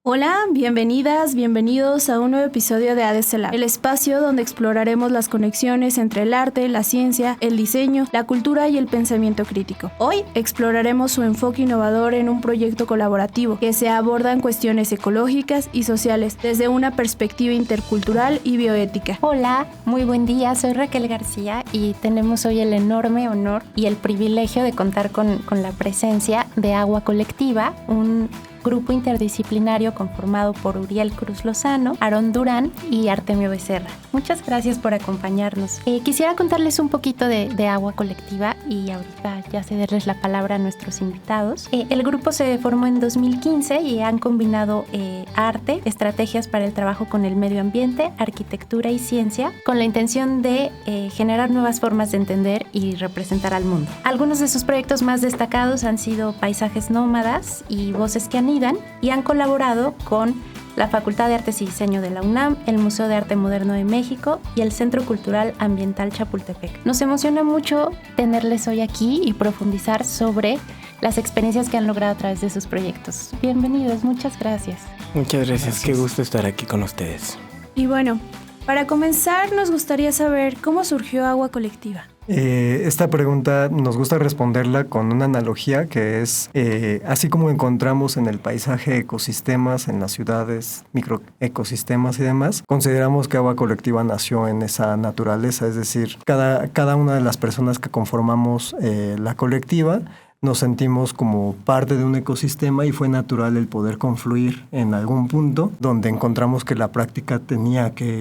Hola, bienvenidas, bienvenidos a un nuevo episodio de ADC Lab, el espacio donde exploraremos las conexiones entre el arte, la ciencia, el diseño, la cultura y el pensamiento crítico. Hoy exploraremos su enfoque innovador en un proyecto colaborativo que se abordan cuestiones ecológicas y sociales desde una perspectiva intercultural y bioética. Hola, muy buen día, soy Raquel García y tenemos hoy el enorme honor y el privilegio de contar con la presencia de Agua Colectiva, un grupo interdisciplinario conformado por Uriel Cruz Lozano, Aarón Durán y Artemio Becerra. Muchas gracias por acompañarnos. Quisiera contarles un poquito de Agua Colectiva y ahorita ya cederles la palabra a nuestros invitados. El grupo se formó en 2015 y han combinado arte, estrategias para el trabajo con el medio ambiente, arquitectura y ciencia, con la intención de generar nuevas formas de entender y representar al mundo. Algunos de sus proyectos más destacados han sido Paisajes Nómadas y Voces que Anidan, y han colaborado con la Facultad de Artes y Diseño de la UNAM, el Museo de Arte Moderno de México y el Centro Cultural Ambiental Chapultepec. Nos emociona mucho tenerles hoy aquí y profundizar sobre las experiencias que han logrado a través de sus proyectos. Bienvenidos, muchas gracias. Muchas gracias, qué gusto estar aquí con ustedes. Y bueno, para comenzar nos gustaría saber cómo surgió Agua Colectiva. Esta pregunta nos gusta responderla con una analogía que es, así como encontramos en el paisaje ecosistemas, en las ciudades, microecosistemas y demás, consideramos que Agua Colectiva nació en esa naturaleza, es decir, cada una de las personas que conformamos la colectiva nos sentimos como parte de un ecosistema y fue natural el poder confluir en algún punto donde encontramos que la práctica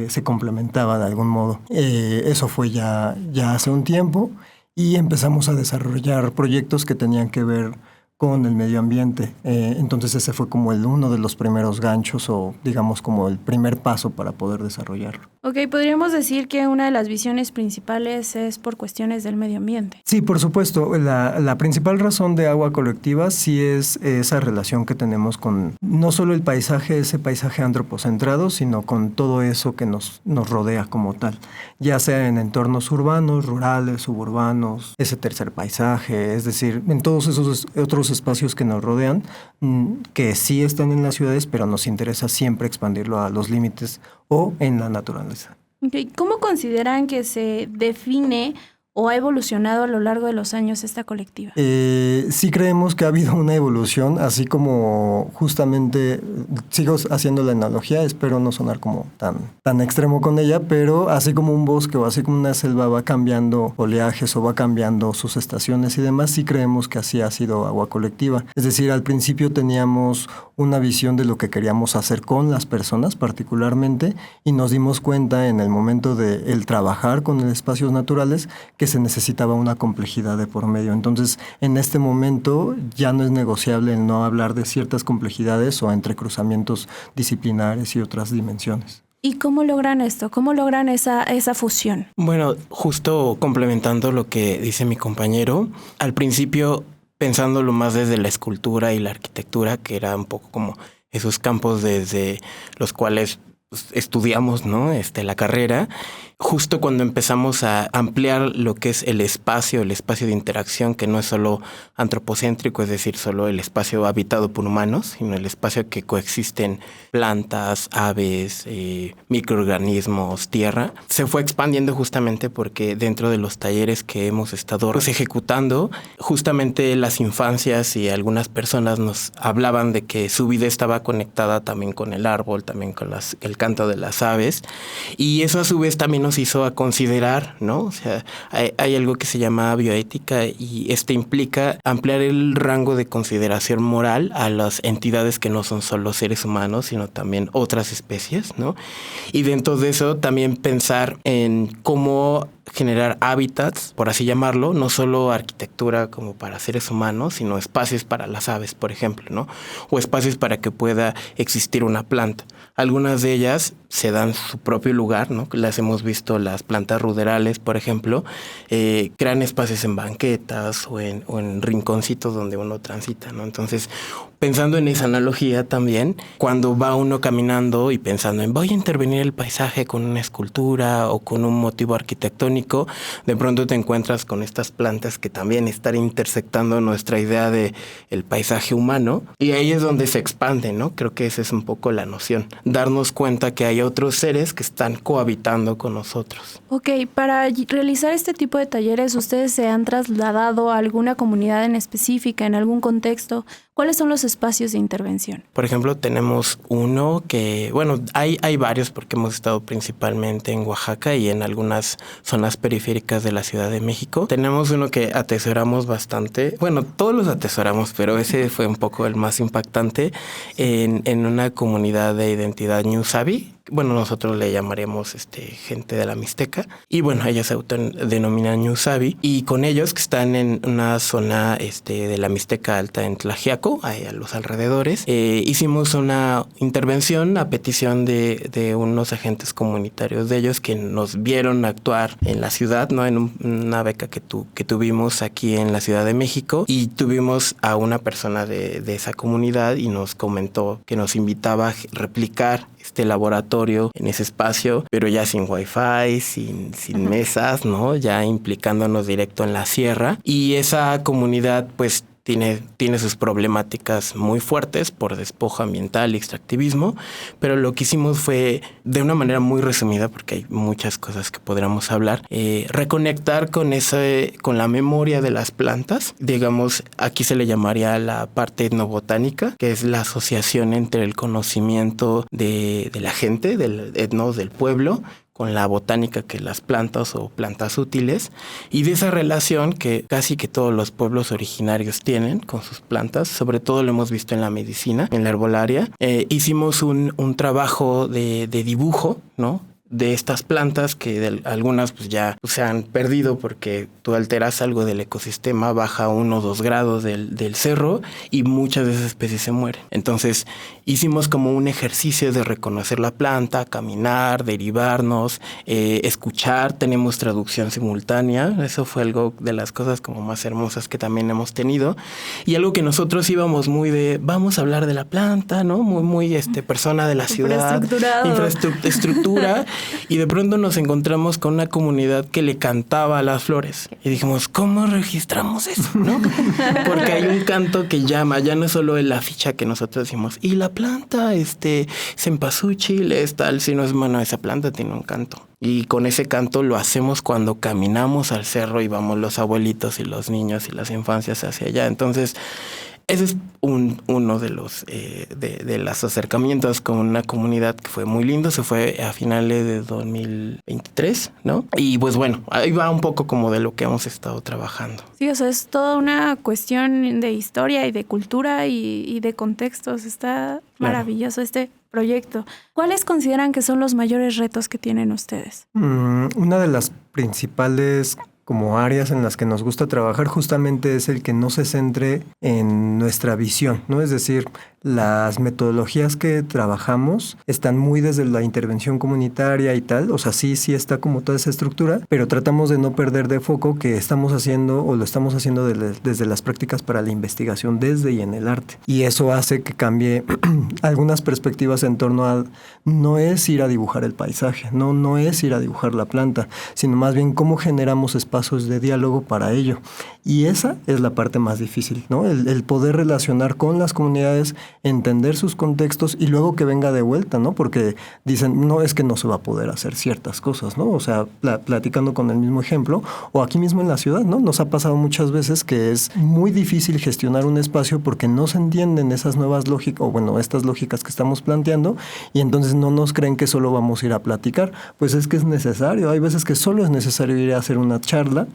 se complementaba de algún modo. Eso fue ya hace un tiempo y empezamos a desarrollar proyectos que tenían que ver con el medio ambiente. Entonces ese fue como uno de los primeros ganchos o digamos como el primer paso para poder desarrollarlo. Ok, podríamos decir que una de las visiones principales es por cuestiones del medio ambiente. Sí, por supuesto. La principal razón de Agua Colectiva sí es esa relación que tenemos con no solo el paisaje, ese paisaje antropocentrado, sino con todo eso que nos rodea como tal, ya sea en entornos urbanos, rurales, suburbanos, ese tercer paisaje, es decir, en todos esos otros espacios que nos rodean, que sí están en las ciudades, pero nos interesa siempre expandirlo a los límites o en la naturaleza. Okay. ¿Cómo consideran que se define o ha evolucionado a lo largo de los años esta colectiva? Sí creemos que ha habido una evolución, así como justamente, sigo haciendo la analogía, espero no sonar como tan extremo con ella, pero así como un bosque o así como una selva va cambiando oleajes o va cambiando sus estaciones y demás, sí creemos que así ha sido Agua Colectiva. Es decir, al principio teníamos una visión de lo que queríamos hacer con las personas particularmente y nos dimos cuenta en el momento de el trabajar con los espacios naturales que se necesitaba una complejidad de por medio. Entonces, en este momento ya no es negociable el no hablar de ciertas complejidades o entrecruzamientos disciplinares y otras dimensiones. ¿Y cómo logran esto? ¿Cómo logran esa fusión? Bueno, justo complementando lo que dice mi compañero, al principio pensándolo más desde la escultura y la arquitectura, que era un poco como esos campos desde los cuales estudiamos, ¿no? La carrera. Justo cuando empezamos a ampliar lo que es el espacio de interacción, que no es solo antropocéntrico, es decir, solo el espacio habitado por humanos, sino el espacio que coexisten plantas, aves, microorganismos, tierra, se fue expandiendo justamente porque dentro de los talleres que hemos estado ejecutando, justamente las infancias y algunas personas nos hablaban de que su vida estaba conectada también con el árbol, también con el canto de las aves, y eso a su vez también nos hizo a considerar, ¿no? O sea, hay algo que se llama bioética y implica ampliar el rango de consideración moral a las entidades que no son solo seres humanos, sino también otras especies, ¿no? Y dentro de eso también pensar en cómo generar hábitats, por así llamarlo, no solo arquitectura como para seres humanos, sino espacios para las aves, por ejemplo, ¿no? O espacios para que pueda existir una planta. Algunas de ellas se dan su propio lugar, ¿no? Las hemos visto, las plantas ruderales, por ejemplo, crean espacios en banquetas o en rinconcitos donde uno transita, ¿no? Entonces, pensando en esa analogía también, cuando va uno caminando y pensando en voy a intervenir el paisaje con una escultura o con un motivo arquitectónico, de pronto te encuentras con estas plantas que también están intersectando nuestra idea de el paisaje humano, y ahí es donde se expande, ¿no? Creo que esa es un poco la noción, darnos cuenta que hay otros seres que están cohabitando con nosotros. Ok, para realizar este tipo de talleres, ¿ustedes se han trasladado a alguna comunidad en específica, en algún contexto? ¿Cuáles son los espacios de intervención? Por ejemplo, tenemos uno que, bueno, hay varios porque hemos estado principalmente en Oaxaca y en algunas zonas periféricas de la Ciudad de México. Tenemos uno que atesoramos bastante, bueno, todos los atesoramos, pero ese fue un poco el más impactante en una comunidad de identidad Ñusabi. Bueno, nosotros le llamaríamos gente de la Mixteca. Y bueno, ellos se autodenominan Ñusabi. Y con ellos, que están en una zona de la Mixteca Alta en Tlaxiaco, a los alrededores, hicimos una intervención a petición de unos agentes comunitarios de ellos que nos vieron actuar en la ciudad, ¿no? En una beca que tuvimos aquí en la Ciudad de México. Y tuvimos a una persona de esa comunidad y nos comentó que nos invitaba a replicar este laboratorio en ese espacio, pero ya sin wifi, sin mesas, ¿no? Ya implicándonos directo en la sierra. Y esa comunidad, pues, tiene sus problemáticas muy fuertes por despojo ambiental y extractivismo, pero lo que hicimos fue, de una manera muy resumida, porque hay muchas cosas que podríamos hablar, reconectar con la memoria de las plantas. Digamos, aquí se le llamaría la parte etnobotánica, que es la asociación entre el conocimiento de la gente, del pueblo, con la botánica, que las plantas o plantas útiles, y de esa relación que casi que todos los pueblos originarios tienen con sus plantas, sobre todo lo hemos visto en la medicina, en la herbolaria. Hicimos un trabajo de dibujo, ¿no?, de estas plantas que algunas pues ya se han perdido porque tú alteras algo del ecosistema, baja 1 o 2 grados del cerro y muchas de esas especies se mueren. Entonces hicimos como un ejercicio de reconocer la planta, caminar, derivarnos, escuchar, tenemos traducción simultánea. Eso fue algo de las cosas como más hermosas que también hemos tenido, y algo que nosotros íbamos muy vamos a hablar de la planta, ¿no? Muy persona de la ciudad, infraestructura. Y de pronto nos encontramos con una comunidad que le cantaba a las flores. Y dijimos, ¿cómo registramos eso? ¿No? Porque hay un canto que llama, ya no es solo la ficha que nosotros decimos, y la planta, cempasúchil, es tal, sino es, bueno, esa planta tiene un canto. Y con ese canto lo hacemos cuando caminamos al cerro y vamos los abuelitos y los niños y las infancias hacia allá. Entonces, ese es uno de los acercamientos con una comunidad que fue muy lindo. Se fue a finales de 2023, ¿no? Y pues bueno, ahí va un poco como de lo que hemos estado trabajando. Sí, o sea, es toda una cuestión de historia y de cultura y de contextos. Está maravilloso este proyecto. ¿Cuáles consideran que son los mayores retos que tienen ustedes? Una de las principales como áreas en las que nos gusta trabajar justamente es el que no se centre en nuestra visión, ¿no? Es decir, las metodologías que trabajamos están muy desde la intervención comunitaria y tal, o sea, sí está como toda esa estructura, pero tratamos de no perder de foco que estamos haciendo o lo estamos haciendo desde las prácticas para la investigación desde y en el arte. Y eso hace que cambie algunas perspectivas en torno a, no es ir a dibujar el paisaje, no es ir a dibujar la planta, sino más bien cómo generamos espacios de diálogo para ello. Y esa es la parte más difícil, ¿no? El poder relacionar con las comunidades, entender sus contextos y luego que venga de vuelta, ¿no? Porque dicen, no, es que no se va a poder hacer ciertas cosas, ¿no? O sea, platicando con el mismo ejemplo, o aquí mismo en la ciudad, ¿no? Nos ha pasado muchas veces que es muy difícil gestionar un espacio porque no se entienden esas nuevas lógicas, o bueno, estas lógicas que estamos planteando, y entonces no nos creen que solo vamos a ir a platicar. Pues es que es necesario. Hay veces que solo es necesario ir a hacer una charla reflexionarla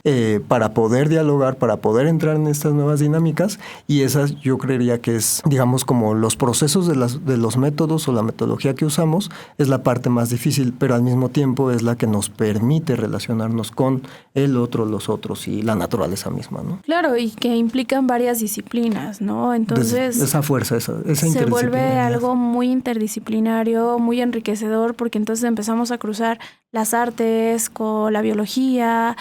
para poder dialogar, para poder entrar en estas nuevas dinámicas, y esas yo creería que es, digamos, como los procesos de los métodos o la metodología que usamos, es la parte más difícil, pero al mismo tiempo es la que nos permite relacionarnos con el otro, los otros y la naturaleza misma, ¿no? Claro, y que implican varias disciplinas, ¿no? Entonces esa fuerza, esa se vuelve interdisciplinaridad. algo muy interdisciplinario, muy enriquecedor, porque entonces empezamos a cruzar las artes con la biología,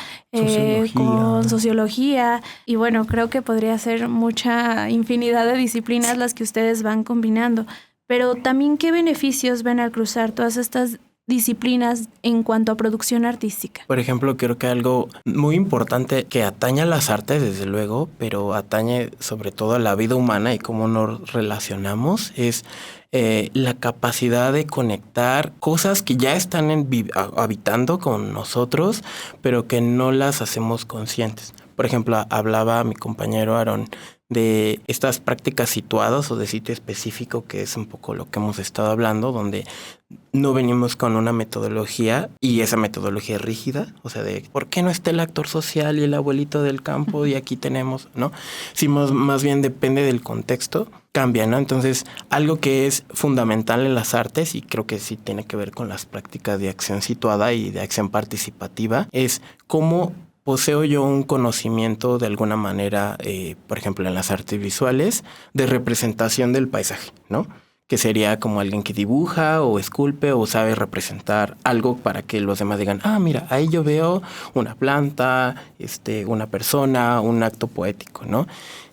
con sociología, y bueno, creo que podría ser mucha infinidad de disciplinas las que ustedes van combinando. Pero también, ¿qué beneficios ven al cruzar todas estas disciplinas en cuanto a producción artística? Por ejemplo, creo que algo muy importante que atañe a las artes, desde luego, pero atañe sobre todo a la vida humana y cómo nos relacionamos, es la capacidad de conectar cosas que ya están habitando con nosotros, pero que no las hacemos conscientes. Por ejemplo, hablaba mi compañero Aaron de estas prácticas situadas o de sitio específico, que es un poco lo que hemos estado hablando, donde no venimos con una metodología y esa metodología es rígida, o sea, de ¿por qué no está el actor social y el abuelito del campo y aquí tenemos, ¿no? Si más bien depende del contexto, cambia, ¿no? Entonces, algo que es fundamental en las artes, y creo que sí tiene que ver con las prácticas de acción situada y de acción participativa, es cómo poseo yo un conocimiento de alguna manera, por ejemplo, en las artes visuales, de representación del paisaje, ¿no? Que sería como alguien que dibuja o esculpe o sabe representar algo para que los demás digan, ah, mira, ahí yo veo una planta, una persona, un acto poético, ¿no?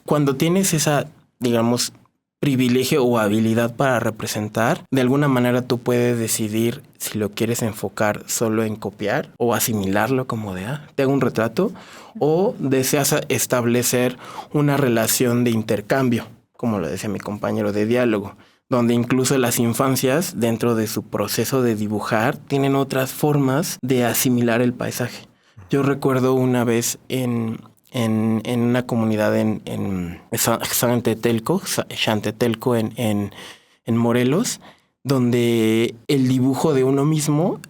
Cuando tienes esa, digamos, privilegio o habilidad para representar, de alguna manera tú puedes decidir si lo quieres enfocar solo en copiar o asimilarlo como de, te hago un retrato, o deseas establecer una relación de intercambio, como lo decía mi compañero, de diálogo, donde incluso las infancias, dentro de su proceso de dibujar, tienen otras formas de asimilar el paisaje. Yo recuerdo una vez en una comunidad en Xantetelco, en Morelos, donde el dibujo de uno mismo,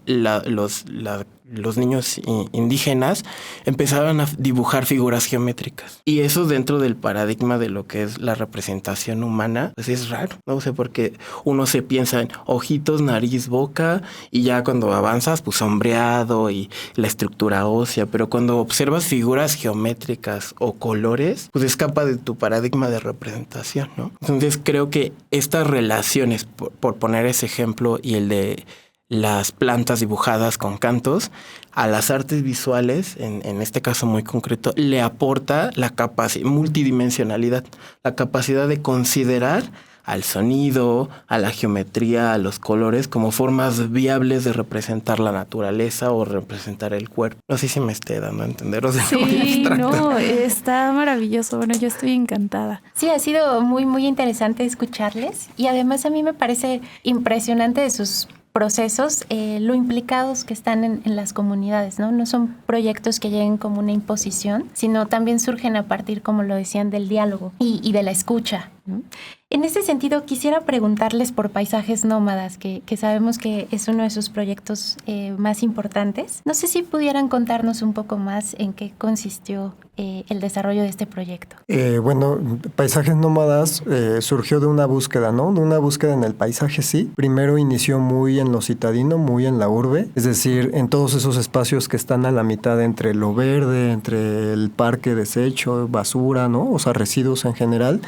los niños indígenas empezaban a dibujar figuras geométricas. Y eso dentro del paradigma de lo que es la representación humana, pues es raro, no sé, porque uno se piensa en ojitos, nariz, boca, y ya cuando avanzas, pues sombreado y la estructura ósea, pero cuando observas figuras geométricas o colores, pues escapa de tu paradigma de representación, ¿no? Entonces creo que estas relaciones, por poner ese ejemplo, y el de las plantas dibujadas con cantos, a las artes visuales, en este caso muy concreto, le aporta la multidimensionalidad, la capacidad de considerar al sonido, a la geometría, a los colores como formas viables de representar la naturaleza o representar el cuerpo. No sé si me esté dando a entender, o sea, sí, no, está maravilloso. Bueno, yo estoy encantada. Sí, ha sido muy, muy interesante escucharles, y además a mí me parece impresionante de sus procesos, lo implicados que están en las comunidades, ¿no? No son proyectos que lleguen como una imposición, sino también surgen a partir, como lo decían, del diálogo y de la escucha, ¿no? En ese sentido, quisiera preguntarles por Paisajes Nómadas, que sabemos que es uno de sus proyectos más importantes. No sé si pudieran contarnos un poco más en qué consistió el desarrollo de este proyecto. Bueno, Paisajes Nómadas surgió de una búsqueda, ¿no? De una búsqueda en el paisaje, sí. Primero inició muy en lo citadino, muy en la urbe, es decir, en todos esos espacios que están a la mitad entre lo verde, entre el parque deshecho, basura, ¿no? O sea, residuos en general,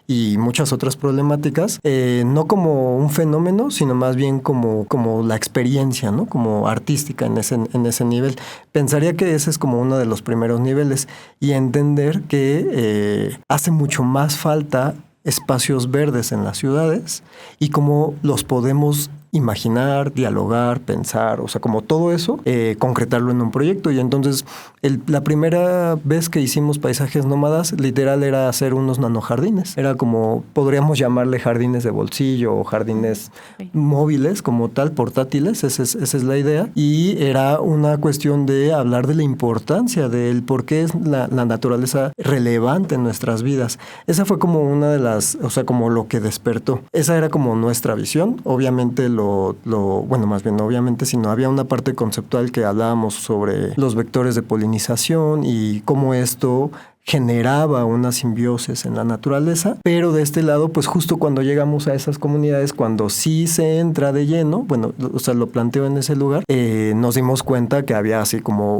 y muchas otras problemáticas, no como un fenómeno, sino más bien como la experiencia, ¿no? Como artística en ese nivel. Pensaría que ese es como uno de los primeros niveles, y entender que hace mucho más falta espacios verdes en las ciudades y cómo los podemos imaginar, dialogar, pensar, o sea, como todo eso, concretarlo en un proyecto. Y entonces, la primera vez que hicimos Paisajes Nómadas, literal era hacer unos nanojardines. Era como, podríamos llamarle jardines de bolsillo o jardines móviles como tal, portátiles, esa es la idea. Y era una cuestión de hablar de la importancia del por qué es la naturaleza relevante en nuestras vidas. Esa fue como una de las, o sea, como lo que despertó. Esa era como nuestra visión. Obviamente lo bueno, más bien no obviamente, sino había una parte conceptual que hablábamos sobre los vectores de polinización y cómo esto generaba una simbiosis en la naturaleza, pero de este lado, pues justo cuando llegamos a esas comunidades, cuando sí se entra de lleno, bueno, o sea, lo planteo en ese lugar, nos dimos cuenta que había así como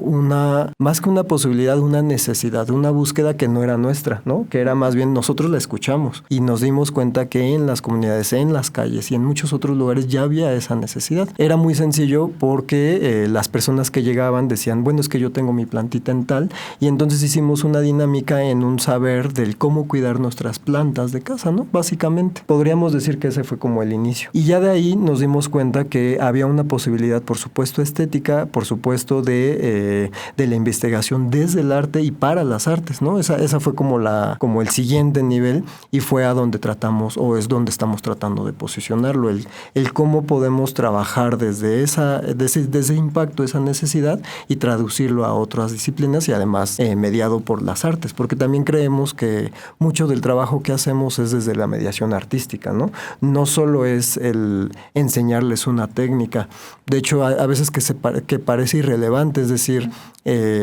más que una posibilidad, una necesidad, una búsqueda que no era nuestra, ¿no? Que era más bien nosotros la escuchamos y nos dimos cuenta que en las comunidades, en las calles y en muchos otros lugares ya había esa necesidad. Era muy sencillo porque las personas que llegaban decían, bueno, es que yo tengo mi plantita en tal, y entonces hicimos una dinámica en un saber del cómo cuidar nuestras plantas de casa, ¿no? Básicamente. Podríamos decir que ese fue como el inicio. Y ya de ahí nos dimos cuenta que había una posibilidad, por supuesto, estética, por supuesto, de la investigación desde el arte y para las artes, ¿no? Esa fue como el siguiente nivel y fue a donde tratamos, o es donde estamos tratando de posicionarlo, el cómo podemos trabajar desde ese impacto, esa necesidad y traducirlo a otras disciplinas y además mediado por las artes, porque también creemos que mucho del trabajo que hacemos es desde la mediación artística, ¿no? No solo es el enseñarles una técnica. De hecho, a veces que parece irrelevante, es decir,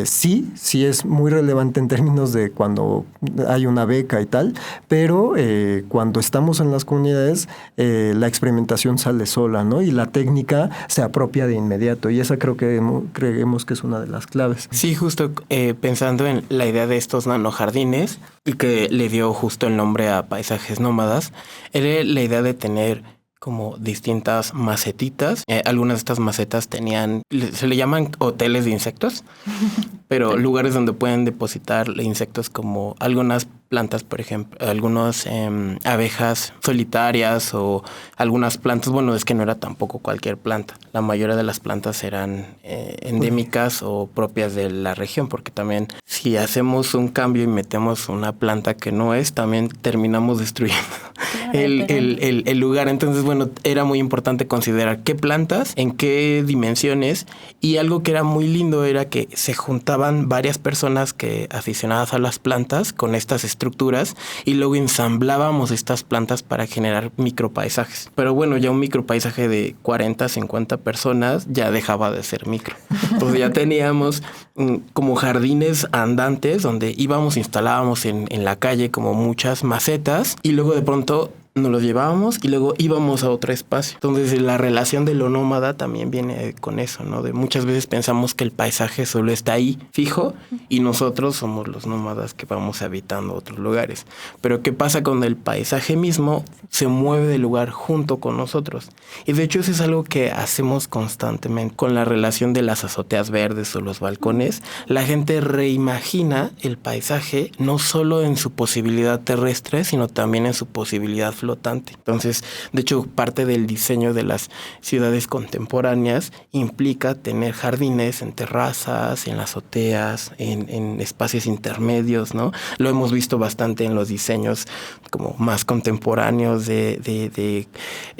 sí es muy relevante en términos de cuando hay una beca y tal, pero cuando estamos en las comunidades, la experimentación sale sola, ¿no? Y la técnica se apropia de inmediato, y esa creemos que es una de las claves. Sí, justo pensando en la idea de estos nanojardines, y que le dio justo el nombre a paisajes nómadas, era la idea de tener como distintas macetitas. Algunas de estas macetas se le llaman hoteles de insectos, pero lugares donde pueden depositar insectos como algunas plantas, por ejemplo, algunas abejas solitarias o algunas plantas. Bueno, es que no era tampoco cualquier planta. La mayoría de las plantas eran endémicas o propias de la región, porque también si hacemos un cambio y metemos una planta que no es, también terminamos destruyendo el lugar. Entonces, bueno, era muy importante considerar qué plantas, en qué dimensiones, y algo que era muy lindo era que se juntaban varias personas aficionadas a las plantas con estas estructuras y luego ensamblábamos estas plantas para generar micropaisajes. Pero bueno, ya un micropaisaje de 40, 50 personas ya dejaba de ser micro. Entonces ya teníamos como jardines andantes donde instalábamos en la calle como muchas macetas y luego de pronto nos los llevábamos y luego íbamos a otro espacio. Entonces la relación de lo nómada también viene con eso, ¿no? De muchas veces pensamos que el paisaje solo está ahí fijo y nosotros somos los nómadas que vamos habitando otros lugares. Pero ¿qué pasa cuando el paisaje mismo se mueve de lugar junto con nosotros? Y de hecho eso es algo que hacemos constantemente con la relación de las azoteas verdes o los balcones. La gente reimagina el paisaje no solo en su posibilidad terrestre, sino también en su posibilidad flotante. Entonces, de hecho, parte del diseño de las ciudades contemporáneas implica tener jardines en terrazas, en las azoteas, en espacios intermedios, ¿no? Lo hemos visto bastante en los diseños como más contemporáneos de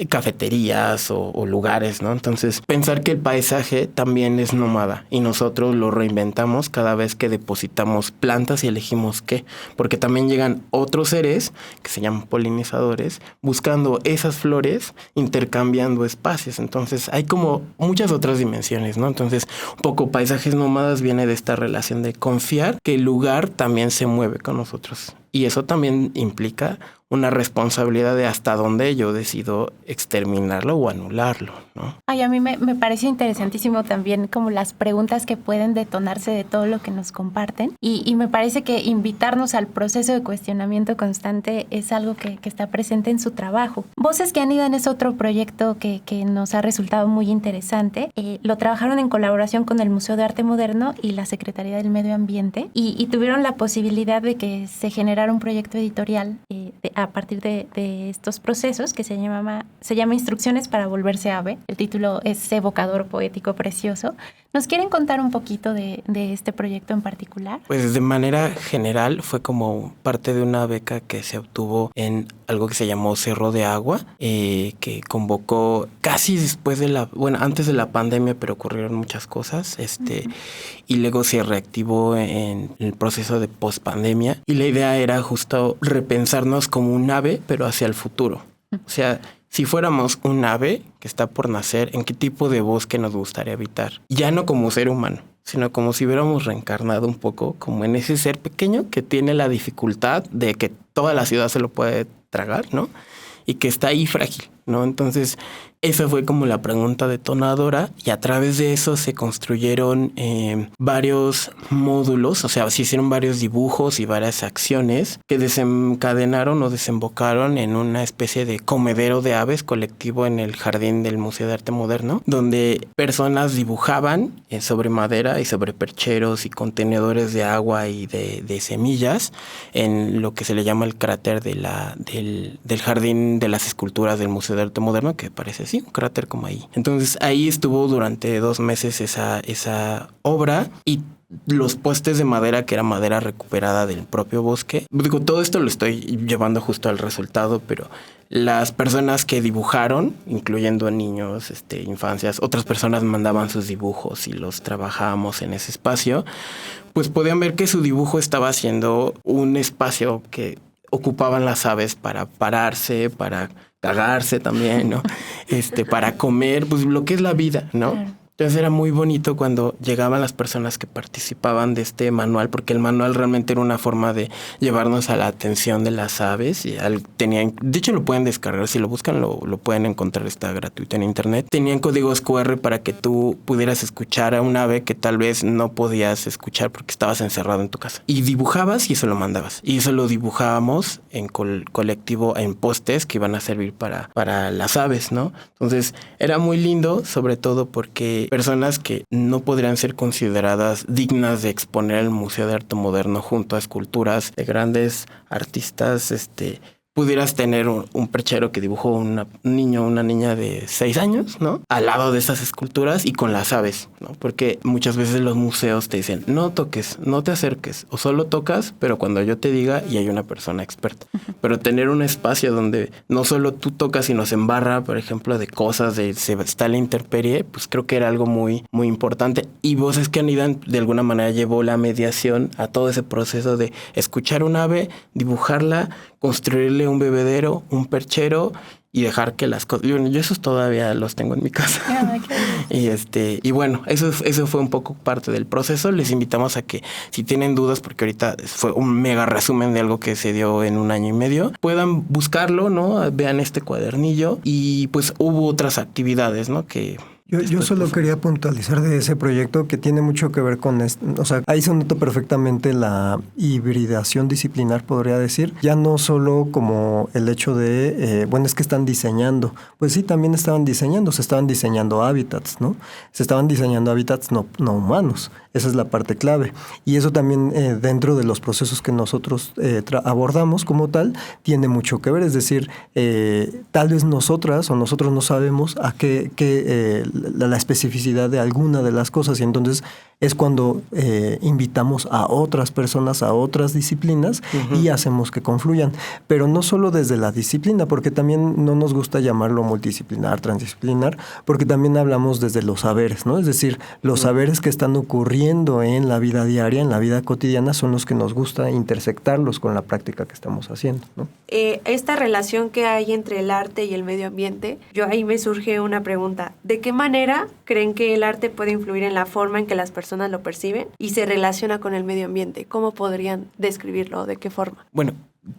cafeterías o lugares, ¿no? Entonces, pensar que el paisaje también es nómada y nosotros lo reinventamos cada vez que depositamos plantas y elegimos qué, porque también llegan otros seres que se llaman polinizadores buscando esas flores, intercambiando espacios. Entonces hay como muchas otras dimensiones, ¿no? Entonces un poco paisajes nómadas viene de esta relación de confiar que el lugar también se mueve con nosotros. Y eso también implica una responsabilidad de hasta dónde yo decido exterminarlo o anularlo, ¿no? Ay, a mí me parece interesantísimo también como las preguntas que pueden detonarse de todo lo que nos comparten y me parece que invitarnos al proceso de cuestionamiento constante es algo que está presente en su trabajo. Voces que anidan es otro proyecto que nos ha resultado muy interesante. Lo trabajaron en colaboración con el Museo de Arte Moderno y la Secretaría del Medio Ambiente y tuvieron la posibilidad de que se generara un proyecto editorial a partir de estos procesos que se llama Instrucciones para volverse ave. El título es evocador, poético, precioso. ¿Nos quieren contar un poquito de este proyecto en particular? Pues de manera general fue como parte de una beca que se obtuvo en algo que se llamó Cerro de Agua, que convocó casi después antes de la pandemia, pero ocurrieron muchas cosas, y luego se reactivó en el proceso de pospandemia, y la idea era justo repensarnos como un ave, pero hacia el futuro. O sea, si fuéramos un ave que está por nacer, ¿en qué tipo de bosque nos gustaría habitar? Ya no como ser humano, sino como si hubiéramos reencarnado un poco, como en ese ser pequeño que tiene la dificultad de que toda la ciudad se lo puede tragar, ¿no? Y que está ahí frágil, ¿no? Entonces, esa fue como la pregunta detonadora, y a través de eso se construyeron varios módulos, o sea, se hicieron varios dibujos y varias acciones que desencadenaron o desembocaron en una especie de comedero de aves colectivo en el jardín del Museo de Arte Moderno, donde personas dibujaban sobre madera y sobre percheros y contenedores de agua y de semillas en lo que se le llama el cráter del jardín de las esculturas del Museo de Arte Moderno, que parece así, un cráter como ahí. Entonces ahí estuvo durante 2 meses esa obra, y los postes de madera, que era madera recuperada del propio bosque. Digo, todo esto lo estoy llevando justo al resultado, pero las personas que dibujaron, incluyendo niños, infancias, otras personas mandaban sus dibujos y los trabajábamos en ese espacio, pues podían ver que su dibujo estaba haciendo un espacio que ocupaban las aves para pararse, para cagarse también, ¿no? Para comer, pues lo que es la vida, ¿no? Claro. Entonces era muy bonito cuando llegaban las personas que participaban de este manual, porque el manual realmente era una forma de llevarnos a la atención de las aves. Y de hecho lo pueden descargar, si lo buscan lo pueden encontrar, está gratuito en internet. Tenían códigos QR para que tú pudieras escuchar a un ave que tal vez no podías escuchar porque estabas encerrado en tu casa. Y dibujabas y eso lo mandabas. Y eso lo dibujábamos en colectivo en postes que iban a servir para las aves, ¿no? Entonces era muy lindo, sobre todo porque personas que no podrían ser consideradas dignas de exponer el Museo de Arte Moderno junto a esculturas de grandes artistas, pudieras tener un perchero que dibujó un niño o una niña de 6 años, ¿no? Al lado de esas esculturas y con las aves, ¿no? Porque muchas veces los museos te dicen, no toques, no te acerques, o solo tocas, pero cuando yo te diga y hay una persona experta. Pero tener un espacio donde no solo tú tocas, sino se embarra, por ejemplo, de cosas, está la intemperie, pues creo que era algo muy, muy importante. Y Voces que Anidan de alguna manera llevó la mediación a todo ese proceso de escuchar un ave, dibujarla, construirle un bebedero, un perchero y dejar que las cosas... Yo esos todavía los tengo en mi casa. Y bueno, eso fue un poco parte del proceso. Les invitamos a que, si tienen dudas, porque ahorita fue un mega resumen de algo que se dio en 1 año y medio, puedan buscarlo, ¿no? Vean este cuadernillo, y pues hubo otras actividades, ¿no? Yo solo quería puntualizar de ese proyecto que tiene mucho que ver con o sea, ahí se nota perfectamente la hibridación disciplinar, podría decir, ya no solo como el hecho de, es que están diseñando, pues sí, también se estaban diseñando hábitats, ¿no? Se estaban diseñando hábitats no humanos, esa es la parte clave, y eso también dentro de los procesos que nosotros abordamos como tal, tiene mucho que ver, es decir, tal vez nosotras o nosotros no sabemos a qué la especificidad de alguna de las cosas, y entonces es cuando invitamos a otras personas, a otras disciplinas, y hacemos que confluyan. Pero no solo desde la disciplina, porque también no nos gusta llamarlo multidisciplinar, transdisciplinar, porque también hablamos desde los saberes, ¿no? Es decir, los saberes que están ocurriendo en la vida diaria, en la vida cotidiana, son los que nos gusta intersectarlos con la práctica que estamos haciendo, ¿no? Esta relación que hay entre el arte y el medio ambiente, ahí me surge una pregunta. ¿De qué manera creen que el arte puede influir en la forma en que las personas lo perciben y se relaciona con el medio ambiente? ¿Cómo podrían describirlo? ¿De qué forma? Bueno,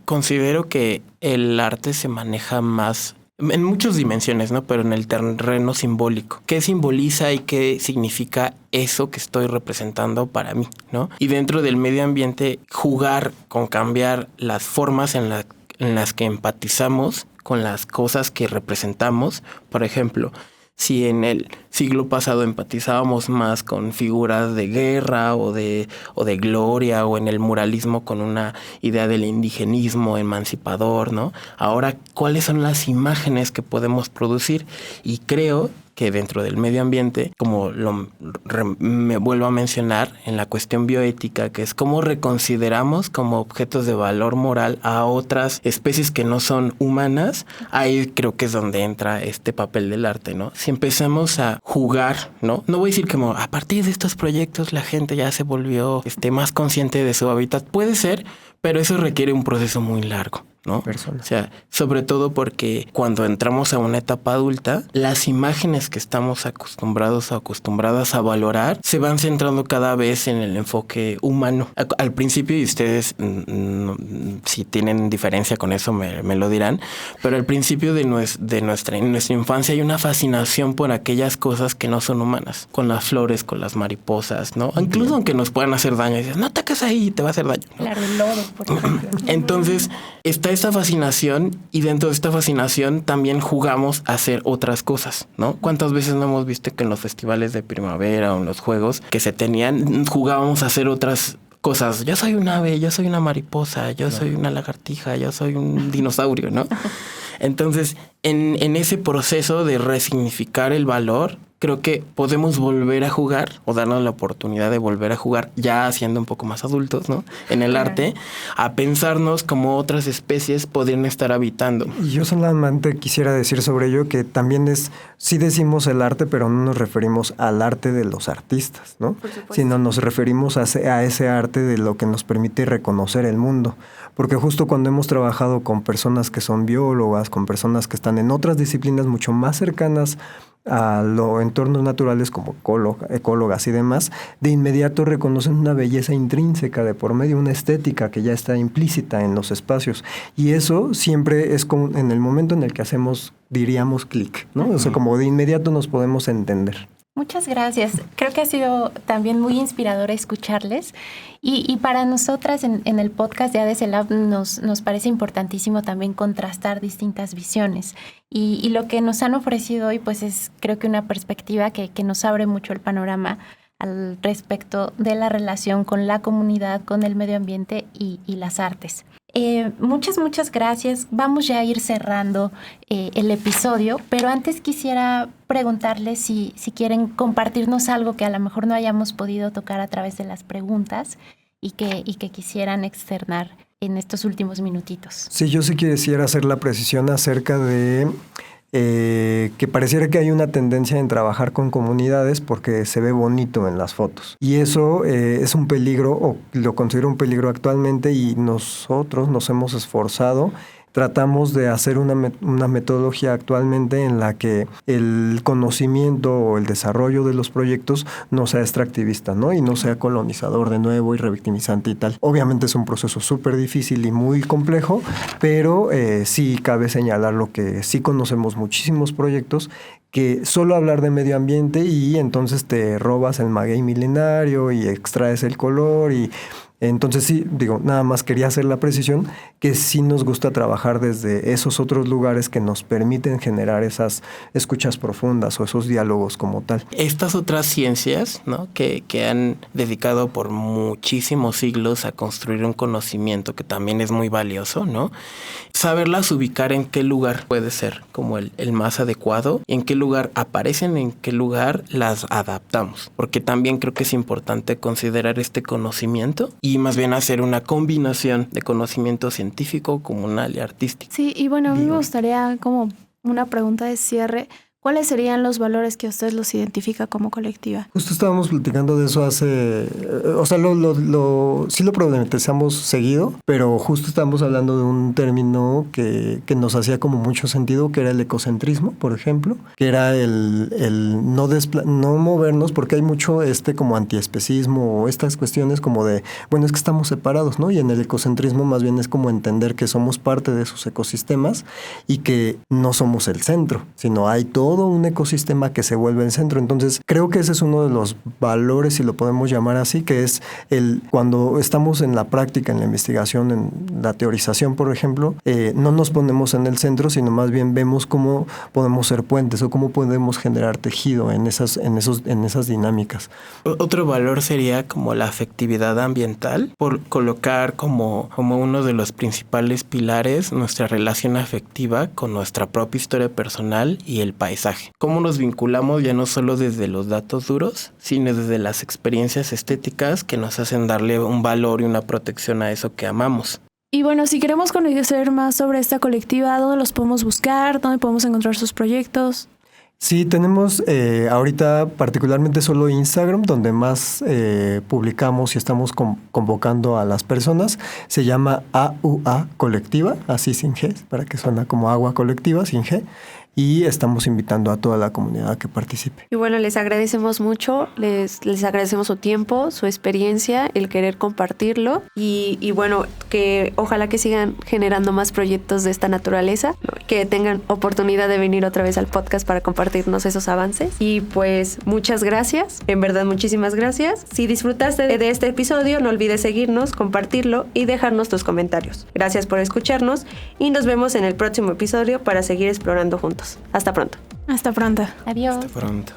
considero que el arte se maneja más en muchas dimensiones, ¿no? Pero en el terreno simbólico. ¿Qué simboliza y qué significa eso que estoy representando para mí, ¿no? Y dentro del medio ambiente, jugar con cambiar las formas en las que empatizamos con las cosas que representamos. Por ejemplo, si en el siglo pasado empatizábamos más con figuras de guerra o de gloria, o en el muralismo con una idea del indigenismo emancipador, ¿no? Ahora, ¿cuáles son las imágenes que podemos producir? Y creo que dentro del medio ambiente, como me vuelvo a mencionar en la cuestión bioética, que es cómo reconsideramos como objetos de valor moral a otras especies que no son humanas, ahí creo que es donde entra este papel del arte, ¿no? Si empezamos a jugar, ¿no? No voy a decir que a partir de estos proyectos la gente ya se volvió más consciente de su hábitat, puede ser, pero eso requiere un proceso muy largo, ¿no? Personas. O sea, sobre todo porque cuando entramos a una etapa adulta, las imágenes que estamos acostumbrados o acostumbradas a valorar se van centrando cada vez en el enfoque humano. Al principio, y ustedes si tienen diferencia con eso me lo dirán, pero al principio de nuestra infancia hay una fascinación por aquellas cosas que no son humanas, con las flores, con las mariposas, ¿no? Incluso aunque nos puedan hacer daño, y dices, no te quedes ahí, te va a hacer daño, ¿no? Claro, el lodo, por ejemplo. Entonces, está esta fascinación y dentro de esta fascinación también jugamos a hacer otras cosas, ¿no? ¿Cuántas veces no hemos visto que en los festivales de primavera o en los juegos que se tenían, jugábamos a hacer otras cosas? Yo soy un ave, yo soy una mariposa, yo soy una lagartija, yo soy un dinosaurio, ¿no? Entonces, en ese proceso de resignificar el valor, creo que podemos volver a jugar o darnos la oportunidad de volver a jugar ya siendo un poco más adultos, ¿no? En el arte, a pensarnos como otras especies podrían estar habitando. Y yo solamente quisiera decir sobre ello que también sí decimos el arte, pero no nos referimos al arte de los artistas, ¿no? Sino nos referimos a ese arte de lo que nos permite reconocer el mundo. Porque justo cuando hemos trabajado con personas que son biólogas, con personas que están en otras disciplinas mucho más cercanas a los entornos naturales como ecólogas y demás, de inmediato reconocen una belleza intrínseca de por medio, una estética que ya está implícita en los espacios. Y eso siempre es como en el momento en el que hacemos, diríamos, clic, ¿no? O sea, como de inmediato nos podemos entender. Muchas gracias. Creo que ha sido también muy inspirador escucharles y para nosotras en el podcast de ADCLab nos parece importantísimo también contrastar distintas visiones y lo que nos han ofrecido hoy pues es creo que una perspectiva que nos abre mucho el panorama al respecto de la relación con la comunidad, con el medio ambiente y las artes. Muchas gracias. Vamos ya a ir cerrando el episodio, pero antes quisiera preguntarles si quieren compartirnos algo que a lo mejor no hayamos podido tocar a través de las preguntas y que quisieran externar en estos últimos minutitos. Sí, yo sí quisiera hacer la precisión acerca de que pareciera que hay una tendencia en trabajar con comunidades porque se ve bonito en las fotos. Y eso es un peligro, o lo considero un peligro actualmente, y nosotros nos hemos esforzado. Tratamos de hacer una metodología actualmente en la que el conocimiento o el desarrollo de los proyectos no sea extractivista, ¿no? Y no sea colonizador de nuevo y revictimizante y tal. Obviamente es un proceso súper difícil y muy complejo, pero sí cabe señalar lo que sí conocemos muchísimos proyectos que solo hablar de medio ambiente y entonces te robas el maguey milenario y extraes el color y entonces sí, nada más quería hacer la precisión que sí nos gusta trabajar desde esos otros lugares que nos permiten generar esas escuchas profundas o esos diálogos como tal. Estas otras ciencias, ¿no? que han dedicado por muchísimos siglos a construir un conocimiento que también es muy valioso, ¿no? Saberlas ubicar en qué lugar puede ser como el más adecuado, y en qué lugar aparecen, en qué lugar las adaptamos. Porque también creo que es importante considerar este conocimiento y más bien hacer una combinación de conocimiento científico, comunal y artístico. Sí, y bueno, a mí me gustaría como una pregunta de cierre. ¿Cuáles serían los valores que ustedes los identifica como colectiva? Justo estábamos platicando de eso o sea, sí lo problematizamos seguido, pero justo estábamos hablando de un término que nos hacía como mucho sentido, que era el ecocentrismo, por ejemplo, que era el no movernos, porque hay mucho como antiespecismo o estas cuestiones como de, bueno, es que estamos separados, ¿no? Y en el ecocentrismo más bien es como entender que somos parte de esos ecosistemas y que no somos el centro, sino hay todo un ecosistema que se vuelve el centro. Entonces, creo que ese es uno de los valores, si lo podemos llamar así, que es cuando estamos en la práctica, en la investigación, en la teorización, por ejemplo, no nos ponemos en el centro, sino más bien vemos cómo podemos ser puentes o cómo podemos generar tejido en esas dinámicas. Otro valor sería como la afectividad ambiental, por colocar como uno de los principales pilares nuestra relación afectiva con nuestra propia historia personal y el paisaje. Cómo nos vinculamos ya no solo desde los datos duros, sino desde las experiencias estéticas que nos hacen darle un valor y una protección a eso que amamos. Y bueno, si queremos conocer más sobre esta colectiva, ¿dónde los podemos buscar? ¿Dónde podemos encontrar sus proyectos? Sí, tenemos ahorita particularmente solo Instagram, donde más publicamos y estamos convocando a las personas. Se llama AUA Colectiva, así sin G, para que suena como agua colectiva, sin G. Y estamos invitando a toda la comunidad a que participe. Y bueno, les agradecemos mucho, les agradecemos su tiempo, su experiencia, el querer compartirlo y bueno, que ojalá que sigan generando más proyectos de esta naturaleza, que tengan oportunidad de venir otra vez al podcast para compartirnos esos avances. Y pues muchas gracias, en verdad muchísimas gracias. Si disfrutaste de este episodio, no olvides seguirnos, compartirlo y dejarnos tus comentarios. Gracias por escucharnos y nos vemos en el próximo episodio para seguir explorando juntos. Hasta pronto. Hasta pronto. Adiós. Hasta pronto.